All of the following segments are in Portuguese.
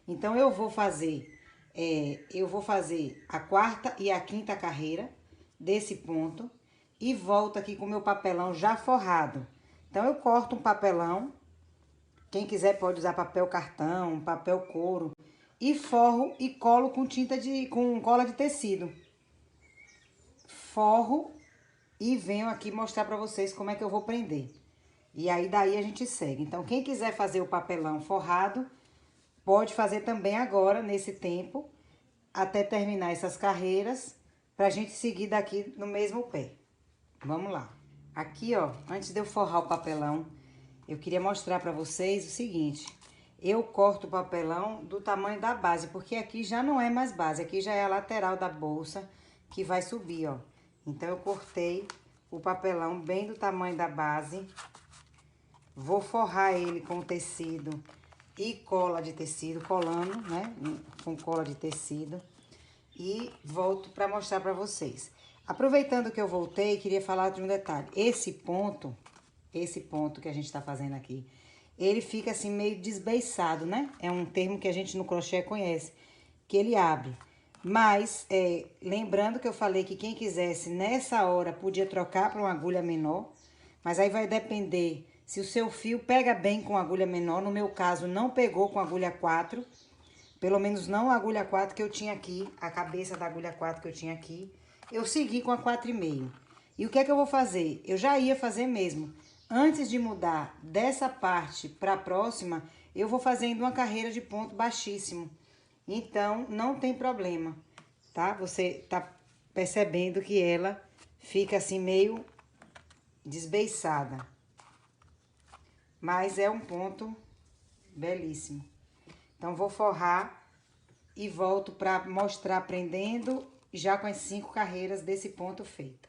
Então, eu vou fazer a quarta e a quinta carreira desse ponto e volto aqui com o meu papelão já forrado. Então, eu corto um papelão, quem quiser pode usar papel cartão, papel couro, e forro e colo com cola de tecido. Forro e venho aqui mostrar pra vocês como é que eu vou prender. E aí, daí a gente segue. Então, quem quiser fazer o papelão forrado, pode fazer também agora, nesse tempo, até terminar essas carreiras, pra gente seguir daqui no mesmo pé. Vamos lá. Aqui, ó, antes de eu forrar o papelão, eu queria mostrar pra vocês o seguinte. Eu corto o papelão do tamanho da base, porque aqui já não é mais base, aqui já é a lateral da bolsa que vai subir, ó. Então, eu cortei o papelão bem do tamanho da base. Vou forrar ele com tecido e cola de tecido, colando, né? Com cola de tecido. E volto para mostrar para vocês. Aproveitando que eu voltei, queria falar de um detalhe. Esse ponto que a gente tá fazendo aqui, ele fica assim meio desbeiçado, né? É um termo que a gente no crochê conhece, que ele abre. Mas, lembrando que eu falei que quem quisesse nessa hora podia trocar para uma agulha menor, mas aí vai depender se o seu fio pega bem com agulha menor. No meu caso, não pegou com agulha 4, pelo menos não a agulha 4 que eu tinha aqui, a cabeça da agulha 4 que eu tinha aqui. Eu segui com a 4,5. E o que é que eu vou fazer? Eu já ia fazer mesmo. Antes de mudar dessa parte para a próxima, eu vou fazendo uma carreira de ponto baixíssimo. Então, não tem problema, tá? Você tá percebendo que ela fica assim meio desbeiçada. Mas é um ponto belíssimo. Então, vou forrar e volto para mostrar prendendo já com as 5 carreiras desse ponto feito.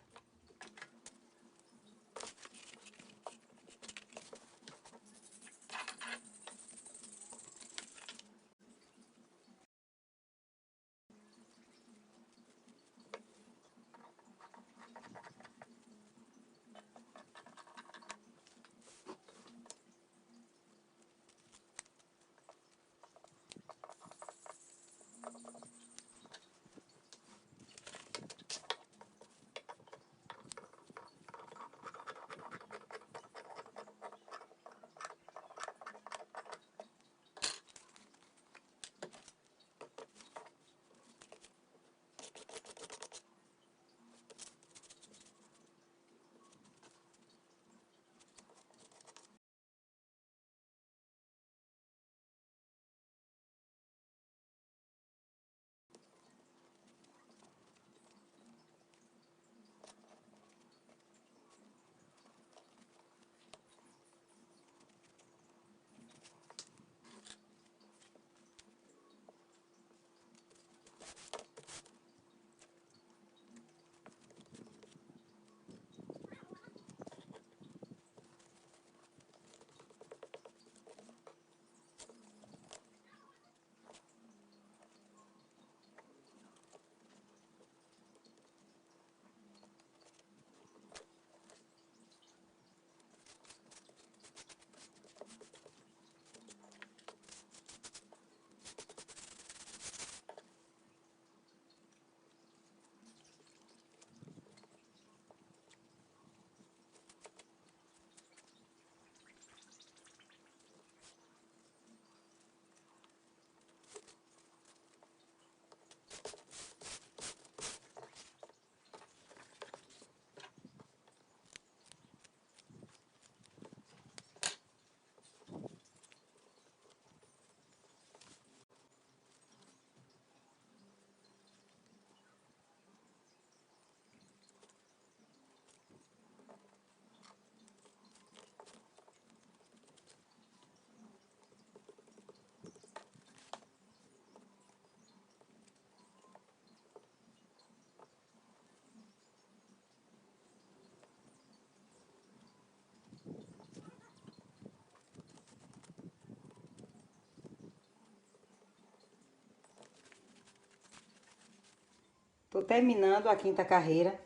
Tô terminando a 5ª carreira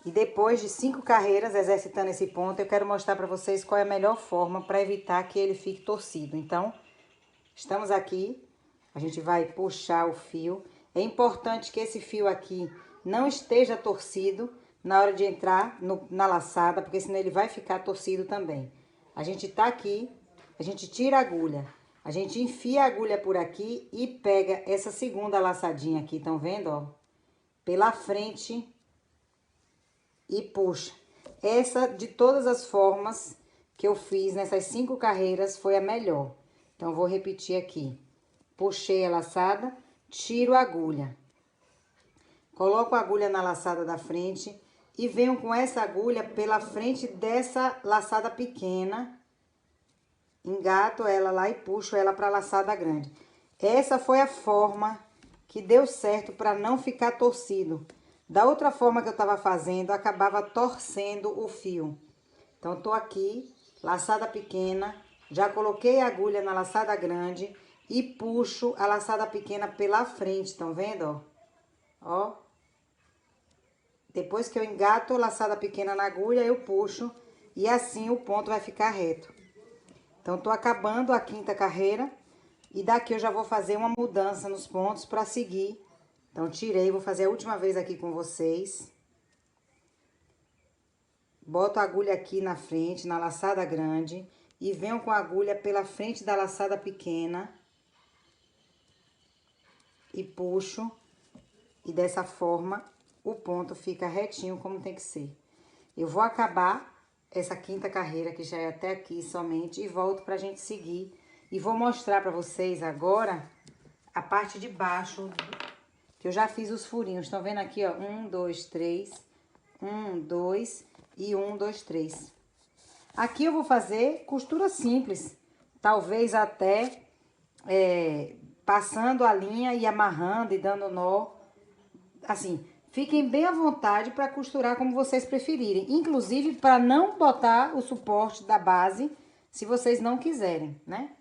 e depois de 5 carreiras exercitando esse ponto, eu quero mostrar para vocês qual é a melhor forma para evitar que ele fique torcido. Então, estamos aqui A gente vai puxar o fio. É importante que esse fio aqui não esteja torcido na hora de entrar na laçada, porque senão ele vai ficar torcido também. A gente tá aqui, a gente tira a agulha, a gente enfia a agulha por aqui e pega essa segunda laçadinha aqui, estão vendo, ó? Pela frente e puxa. Essa, de todas as formas que eu fiz nessas 5 carreiras, foi a melhor. Então, eu vou repetir aqui. Puxei a laçada, tiro a agulha. Coloco a agulha na laçada da frente e venho com essa agulha pela frente dessa laçada pequena. Engato ela lá e puxo ela para a laçada grande. Essa foi a forma que deu certo para não ficar torcido. Da outra forma que eu tava fazendo, acabava torcendo o fio. Então, eu tô aqui, laçada pequena, já coloquei a agulha na laçada grande e puxo a laçada pequena pela frente, estão vendo, ó? Ó. Depois que eu engato a laçada pequena na agulha, eu puxo e assim o ponto vai ficar reto. Então, tô acabando a 5ª carreira e daqui eu já vou fazer uma mudança nos pontos para seguir. Então, tirei, vou fazer a última vez aqui com vocês. Boto a agulha aqui na frente, na laçada grande, e venho com a agulha pela frente da laçada pequena. E puxo, e dessa forma o ponto fica retinho como tem que ser. Eu vou acabar essa 5ª carreira, que já é até aqui somente, e volto pra gente seguir. E vou mostrar pra vocês agora a parte de baixo, que eu já fiz os furinhos. Estão vendo aqui, ó? 1, 2, 3. 1, 2 e 1, 2, 3. Aqui eu vou fazer costura simples. Talvez até passando a linha e amarrando e dando nó. Assim, fiquem bem à vontade para costurar como vocês preferirem. Inclusive, para não botar o suporte da base, se vocês não quiserem, né?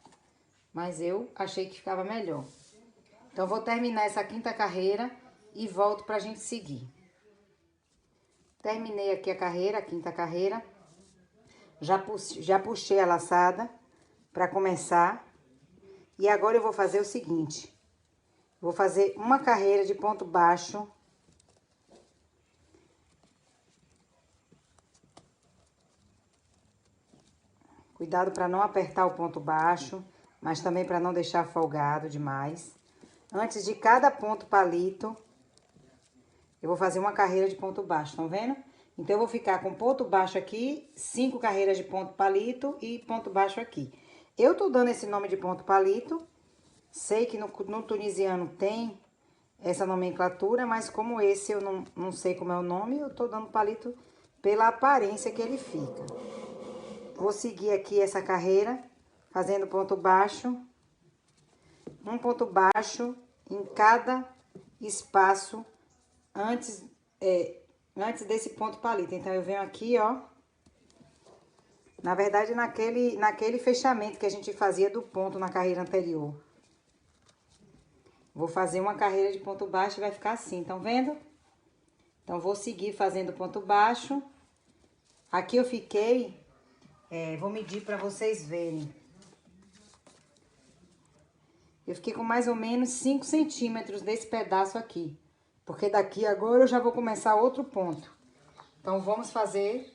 Mas eu achei que ficava melhor. Então, vou terminar essa 5ª carreira e volto pra gente seguir. Terminei aqui a carreira, a 5ª carreira. Já puxei a laçada pra começar. E agora eu vou fazer o seguinte. Vou fazer uma carreira de ponto baixo. Cuidado para não apertar o ponto baixo, mas também para não deixar folgado demais. Antes de cada ponto palito, eu vou fazer uma carreira de ponto baixo, estão vendo? Então, eu vou ficar com ponto baixo aqui, 5 carreiras de ponto palito e ponto baixo aqui. Eu tô dando esse nome de ponto palito, sei que no tunisiano tem essa nomenclatura, mas como esse eu não sei como é o nome, eu tô dando palito pela aparência que ele fica. Vou seguir aqui essa carreira, fazendo ponto baixo, um ponto baixo em cada espaço antes desse ponto palito. Então, eu venho aqui, ó, na verdade, naquele fechamento que a gente fazia do ponto na carreira anterior. Vou fazer uma carreira de ponto baixo e vai ficar assim, estão vendo? Então, vou seguir fazendo ponto baixo. Aqui eu fiquei, vou medir para vocês verem. Eu fiquei com mais ou menos 5 centímetros desse pedaço aqui. Porque daqui agora eu já vou começar outro ponto. Então, vamos fazer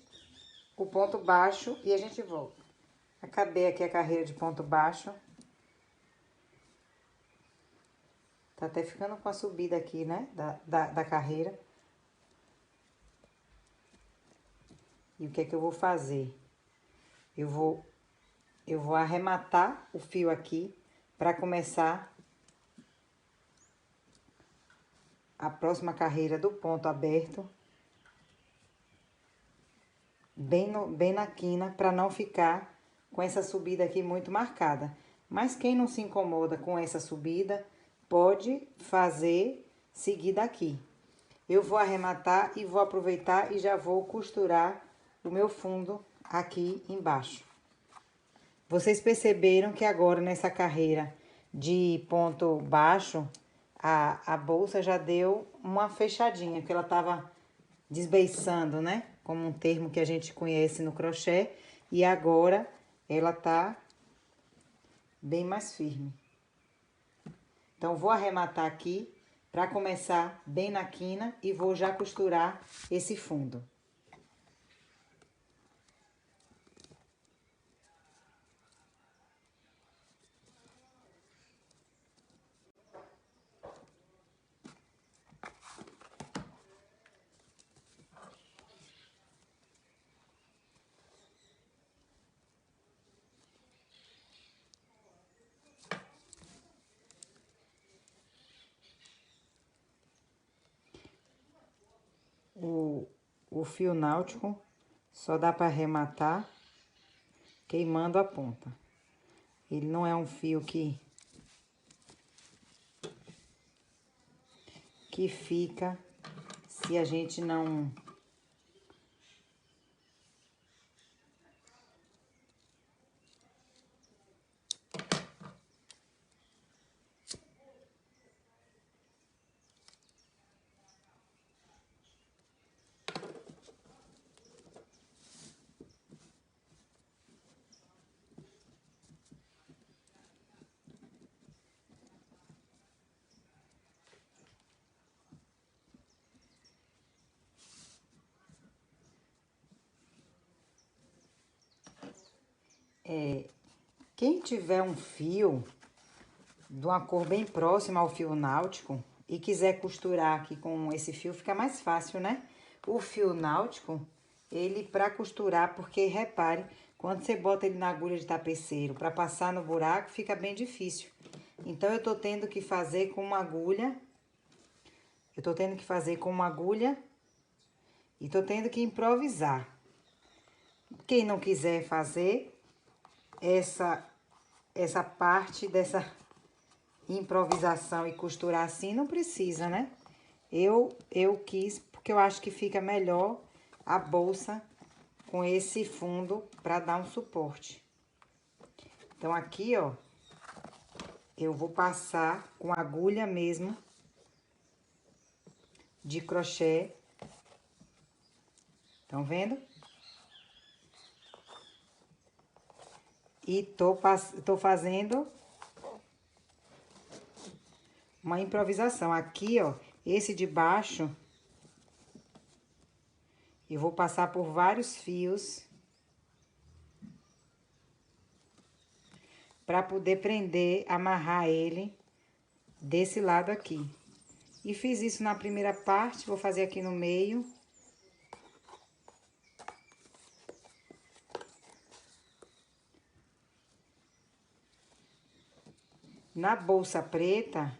o ponto baixo e a gente volta. Acabei aqui a carreira de ponto baixo. Tá até ficando com a subida aqui, né, da carreira. E o que é que eu vou fazer? Eu vou arrematar o fio aqui para começar a próxima carreira do ponto aberto. Bem na quina, para não ficar com essa subida aqui muito marcada. Mas quem não se incomoda com essa subida, pode seguir daqui. Eu vou arrematar e vou aproveitar e já vou costurar o meu fundo aqui embaixo. Vocês perceberam que agora nessa carreira de ponto baixo, a bolsa já deu uma fechadinha, porque ela tava desbeiçando, né? Como um termo que a gente conhece no crochê. E agora ela tá bem mais firme. Então, vou arrematar aqui para começar bem na quina e vou já costurar esse fundo. O fio náutico só dá para arrematar queimando a ponta. Ele não é um fio que fica se a gente não... Quem tiver um fio de uma cor bem próxima ao fio náutico e quiser costurar aqui com esse fio, fica mais fácil, né? O fio náutico, ele para costurar, porque repare, quando você bota ele na agulha de tapeceiro para passar no buraco, fica bem difícil. Então, eu tô tendo que fazer com uma agulha. Eu tô tendo que fazer com uma agulha e tô tendo que improvisar. Quem não quiser fazer essa parte dessa improvisação e costurar assim, não precisa, né? Eu quis, porque eu acho que fica melhor a bolsa com esse fundo para dar um suporte. Então, aqui, ó, eu vou passar com agulha mesmo de crochê. Estão vendo? E tô fazendo uma improvisação. Aqui, ó, esse de baixo, eu vou passar por vários fios para poder prender, amarrar ele desse lado aqui. E fiz isso na primeira parte, vou fazer aqui no meio. Na bolsa preta,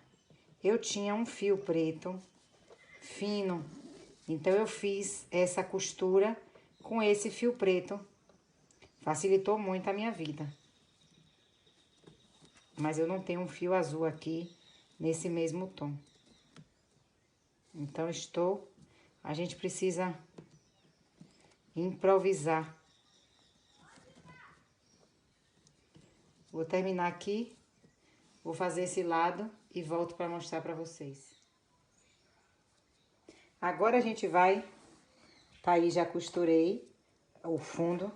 eu tinha um fio preto fino, então eu fiz essa costura com esse fio preto. Facilitou muito a minha vida. Mas eu não tenho um fio azul aqui nesse mesmo tom. Então, a gente precisa improvisar. Vou terminar aqui, vou fazer esse lado e volto para mostrar para vocês. Agora a gente vai, tá aí, já costurei o fundo.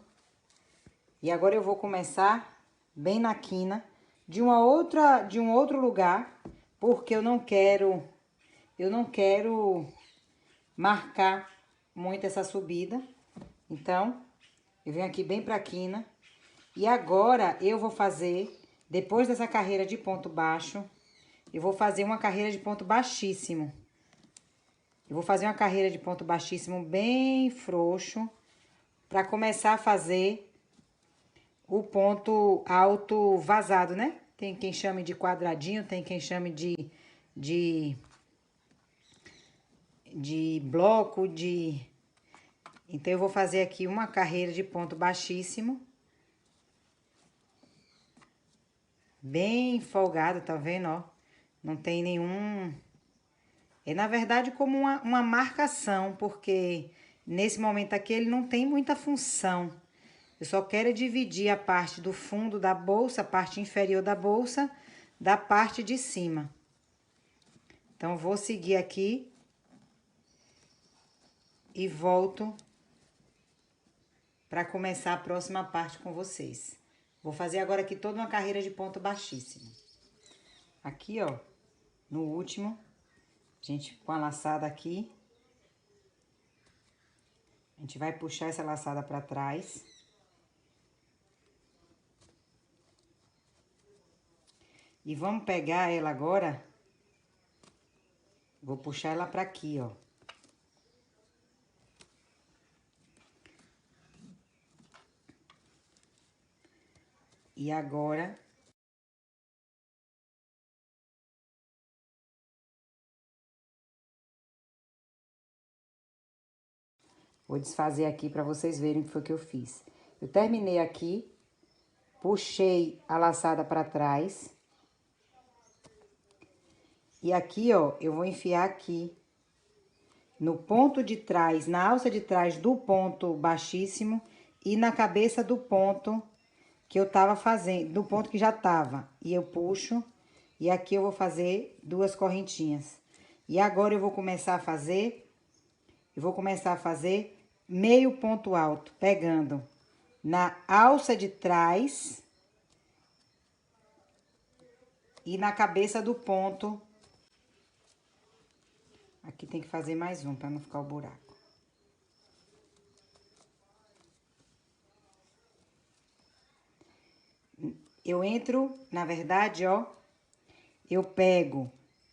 E agora eu vou começar bem na quina de um outro lugar, porque eu não quero marcar muito essa subida. Então, eu venho aqui bem pra quina. E agora eu vou fazer, depois dessa carreira de ponto baixo, eu vou fazer uma carreira de ponto baixíssimo. Eu vou fazer uma carreira de ponto baixíssimo bem frouxo, pra começar a fazer o ponto alto vazado, né? Tem quem chame de quadradinho, tem quem chame de bloco, Então, eu vou fazer aqui uma carreira de ponto baixíssimo. Bem folgado, tá vendo, ó? Não tem nenhum... É, na verdade, como uma marcação, porque nesse momento aqui ele não tem muita função. Eu só quero dividir a parte do fundo da bolsa, a parte inferior da bolsa, da parte de cima. Então, vou seguir aqui e volto para começar a próxima parte com vocês. Vou fazer agora aqui toda uma carreira de ponto baixíssimo. Aqui, ó, no último, a gente com a laçada aqui, a gente vai puxar essa laçada pra trás. E vamos pegar ela agora, vou puxar ela pra aqui, ó. E agora, vou desfazer aqui pra vocês verem o que foi que eu fiz. Eu terminei aqui, puxei a laçada pra trás. E aqui, ó, eu vou enfiar aqui no ponto de trás, na alça de trás do ponto baixíssimo e na cabeça do ponto que eu tava fazendo, do ponto que já tava. E eu puxo, e aqui eu vou fazer 2 correntinhas. E agora eu vou começar a fazer, meio ponto alto, pegando na alça de trás e na cabeça do ponto. Aqui tem que fazer mais um, pra não ficar o buraco. Eu entro, na verdade, ó, eu pego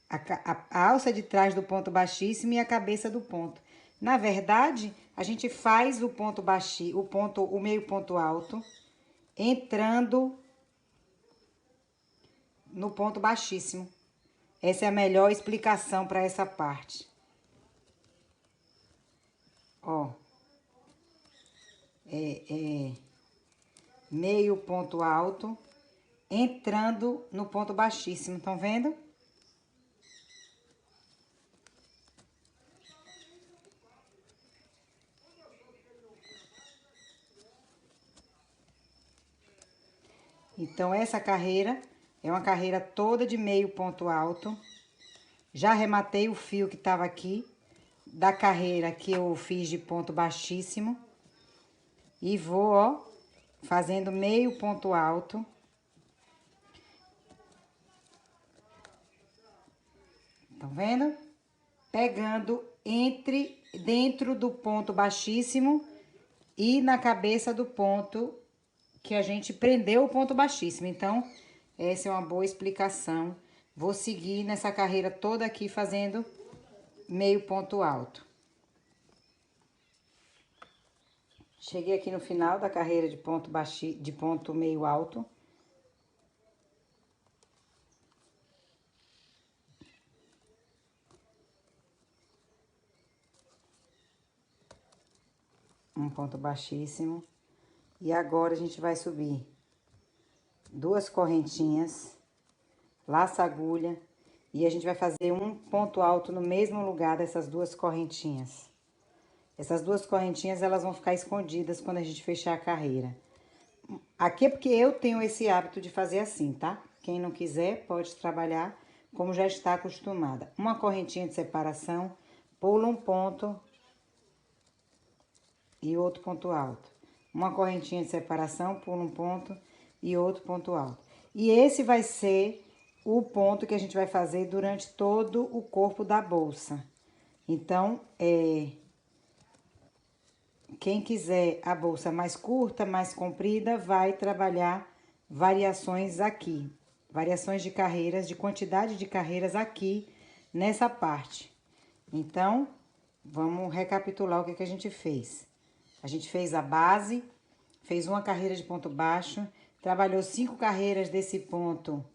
a alça de trás do ponto baixíssimo e a cabeça do ponto. Na verdade, a gente faz o ponto baixo, o meio ponto alto, entrando no ponto baixíssimo. Essa é a melhor explicação para essa parte. Ó. Meio ponto alto, entrando no ponto baixíssimo, estão vendo? Então, essa carreira é uma carreira toda de meio ponto alto. Já arrematei o fio que tava aqui, da carreira que eu fiz de ponto baixíssimo. E vou, ó, fazendo meio ponto alto. Estão vendo? Pegando dentro do ponto baixíssimo e na cabeça do ponto que a gente prendeu o ponto baixíssimo. Então, essa é uma boa explicação. Vou seguir nessa carreira toda aqui fazendo meio ponto alto. Cheguei aqui no final da carreira de ponto de ponto meio alto. Um ponto baixíssimo. E agora a gente vai subir 2 correntinhas, laça agulha, e a gente vai fazer um ponto alto no mesmo lugar dessas 2 correntinhas. Essas 2 correntinhas, elas vão ficar escondidas quando a gente fechar a carreira. Aqui é porque eu tenho esse hábito de fazer assim, tá? Quem não quiser, pode trabalhar como já está acostumada. Uma correntinha de separação, pula um ponto e outro ponto alto. Uma correntinha de separação, pula um ponto e outro ponto alto. E esse vai ser o ponto que a gente vai fazer durante todo o corpo da bolsa. Então, quem quiser a bolsa mais curta, mais comprida, vai trabalhar variações aqui. Variações de carreiras, de quantidade de carreiras aqui nessa parte. Então, vamos recapitular o que a gente fez. A gente fez a base, fez uma carreira de ponto baixo, trabalhou 5 carreiras desse ponto,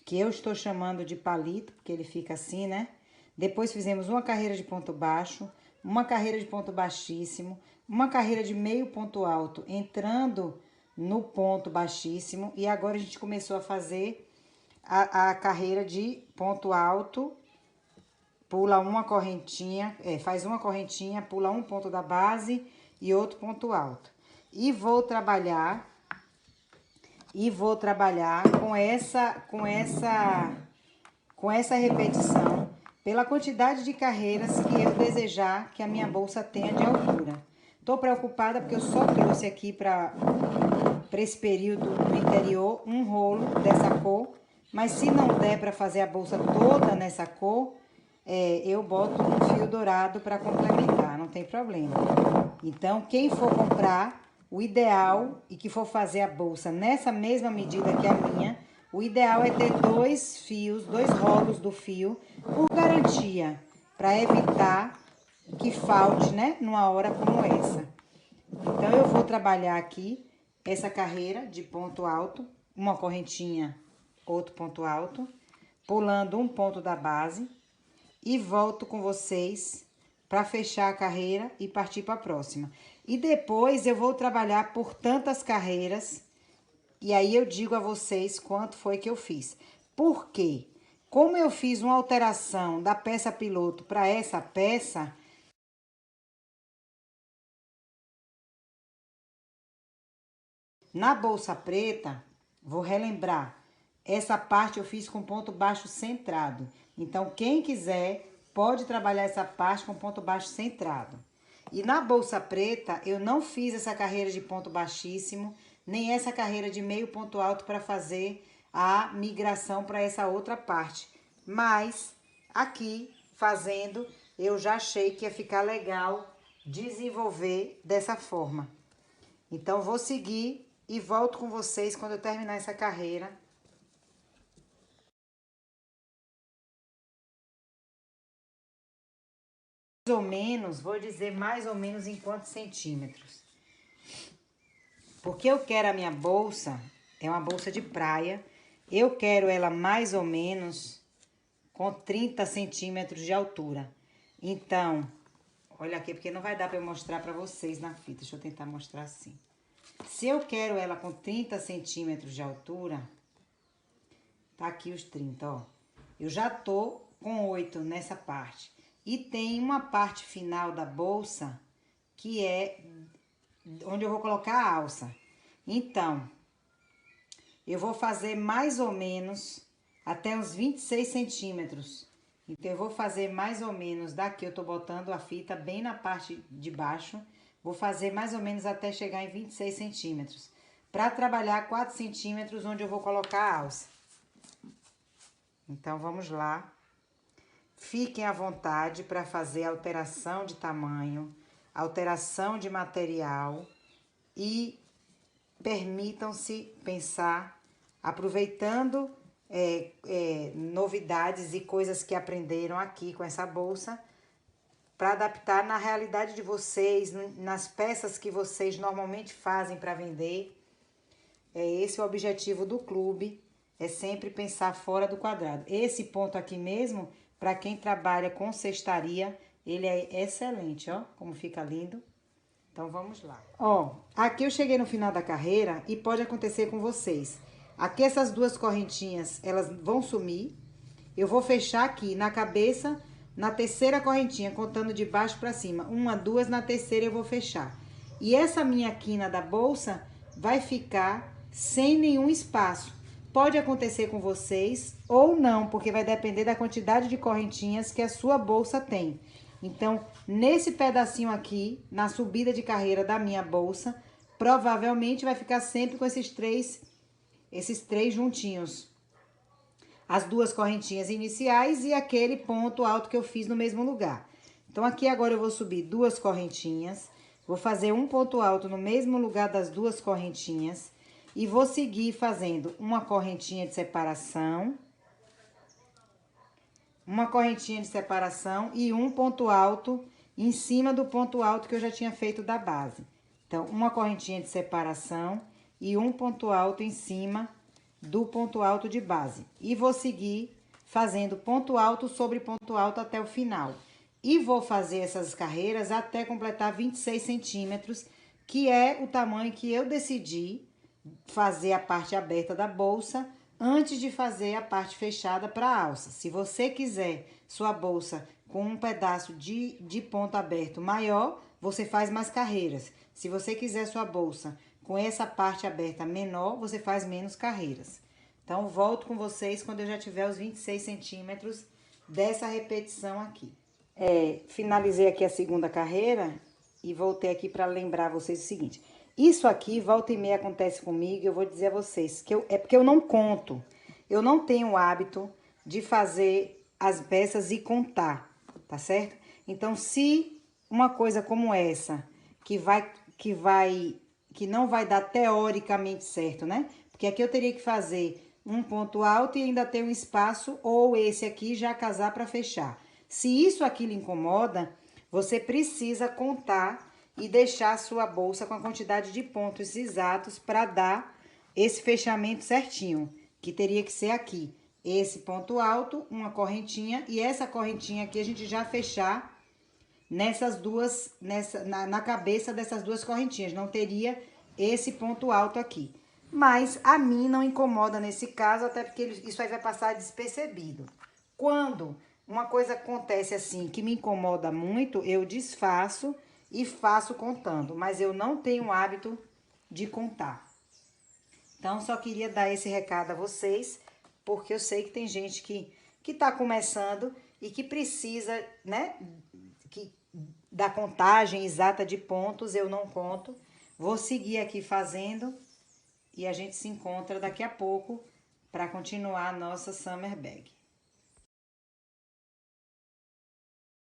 que eu estou chamando de palito, porque ele fica assim, né? Depois fizemos uma carreira de ponto baixo, uma carreira de ponto baixíssimo, uma carreira de meio ponto alto, entrando no ponto baixíssimo. E agora a gente começou a fazer a carreira de ponto alto, pula uma correntinha, faz uma correntinha, pula um ponto da base e outro ponto alto. E vou trabalhar com essa repetição pela quantidade de carreiras que eu desejar que a minha bolsa tenha de altura. Tô preocupada porque eu só trouxe aqui para esse período no interior um rolo dessa cor Mas se não der para fazer a bolsa toda nessa cor, eu boto um fio dourado para complementar, não tem problema. Então, quem for comprar, o ideal e que for fazer a bolsa nessa mesma medida que a minha, o ideal é ter 2 fios, 2 rolos do fio, por garantia, para evitar que falte, né, numa hora como essa. Então, eu vou trabalhar aqui essa carreira de ponto alto, uma correntinha, outro ponto alto, pulando um ponto da base e volto com vocês para fechar a carreira e partir para a próxima. E depois eu vou trabalhar por tantas carreiras e aí eu digo a vocês quanto foi que eu fiz. Por quê? Como eu fiz uma alteração da peça piloto para essa peça, na bolsa preta, vou relembrar, essa parte eu fiz com ponto baixo centrado. Então, quem quiser pode trabalhar essa parte com ponto baixo centrado. E na bolsa preta, eu não fiz essa carreira de ponto baixíssimo, nem essa carreira de meio ponto alto para fazer a migração para essa outra parte. Mas, aqui, fazendo, eu já achei que ia ficar legal desenvolver dessa forma. Então, vou seguir e volto com vocês quando eu terminar essa carreira. Mais ou menos, vou dizer mais ou menos em quantos centímetros. Porque eu quero a minha bolsa, é uma bolsa de praia, eu quero ela mais ou menos com 30 centímetros de altura. Então, olha aqui, porque não vai dar para eu mostrar para vocês na fita, deixa eu tentar mostrar assim. Se eu quero ela com 30 centímetros de altura, tá aqui os 30, ó. Eu já tô com 8 nessa parte. E tem uma parte final da bolsa, que é onde eu vou colocar a alça. Então, eu vou fazer mais ou menos até uns 26 centímetros. Então, eu vou fazer mais ou menos daqui, eu tô botando a fita bem na parte de baixo. Vou fazer mais ou menos até chegar em 26 centímetros. Para trabalhar 4 centímetros onde eu vou colocar a alça. Então, vamos lá. Fiquem à vontade para fazer alteração de tamanho, alteração de material e permitam-se pensar, aproveitando novidades e coisas que aprenderam aqui com essa bolsa, para adaptar na realidade de vocês, nas peças que vocês normalmente fazem para vender. É esse o objetivo do clube, é sempre pensar fora do quadrado. Esse ponto aqui mesmo, para quem trabalha com cestaria, ele é excelente, ó, como fica lindo. Então, vamos lá. Ó, aqui eu cheguei no final da carreira e pode acontecer com vocês. Aqui essas duas correntinhas, elas vão sumir. Eu vou fechar aqui na cabeça, na terceira correntinha, contando de baixo para cima. 1, 2, na terceira eu vou fechar. E essa minha quina da bolsa vai ficar sem nenhum espaço. Pode acontecer com vocês ou não, porque vai depender da quantidade de correntinhas que a sua bolsa tem. Então, nesse pedacinho aqui, na subida de carreira da minha bolsa, provavelmente vai ficar sempre com esses três juntinhos. As duas correntinhas iniciais e aquele ponto alto que eu fiz no mesmo lugar. Então, aqui agora eu vou subir 2 correntinhas, vou fazer um ponto alto no mesmo lugar das 2 correntinhas e vou seguir fazendo uma correntinha de separação, e um ponto alto em cima do ponto alto que eu já tinha feito da base. Então, uma correntinha de separação e um ponto alto em cima do ponto alto de base. E vou seguir fazendo ponto alto sobre ponto alto até o final. E vou fazer essas carreiras até completar 26 centímetros, que é o tamanho que eu decidi fazer a parte aberta da bolsa antes de fazer a parte fechada para a alça. Se você quiser sua bolsa com um pedaço de ponto aberto maior, você faz mais carreiras. Se você quiser sua bolsa com essa parte aberta menor, você faz menos carreiras. Então, volto com vocês quando eu já tiver os 26 centímetros dessa repetição aqui. Finalizei aqui a segunda carreira e voltei aqui para lembrar vocês o seguinte. Isso aqui, volta e meia, acontece comigo, eu vou dizer a vocês, que é porque eu não conto. eu não tenho o hábito de fazer as peças e contar, tá certo? Então, se uma coisa como essa, que não vai dar teoricamente certo, né? Porque aqui eu teria que fazer um ponto alto e ainda ter um espaço, ou esse aqui já casar para fechar. Se isso aqui lhe incomoda, você precisa contar e deixar a sua bolsa com a quantidade de pontos exatos para dar esse fechamento certinho, que teria que ser aqui. Esse ponto alto, uma correntinha, e essa correntinha aqui a gente já fechar nessas duas, na cabeça dessas duas correntinhas. Não teria esse ponto alto aqui. Mas a mim não incomoda nesse caso, até porque isso aí vai passar despercebido. Quando uma coisa acontece assim, que me incomoda muito, eu desfaço e faço contando. Mas eu não tenho o hábito de contar. Então, só queria dar esse recado a vocês, porque eu sei que tem gente que tá começando e que precisa, né, da contagem exata de pontos. Eu não conto. Vou seguir aqui fazendo e a gente se encontra daqui a pouco para continuar a nossa Summer Bag.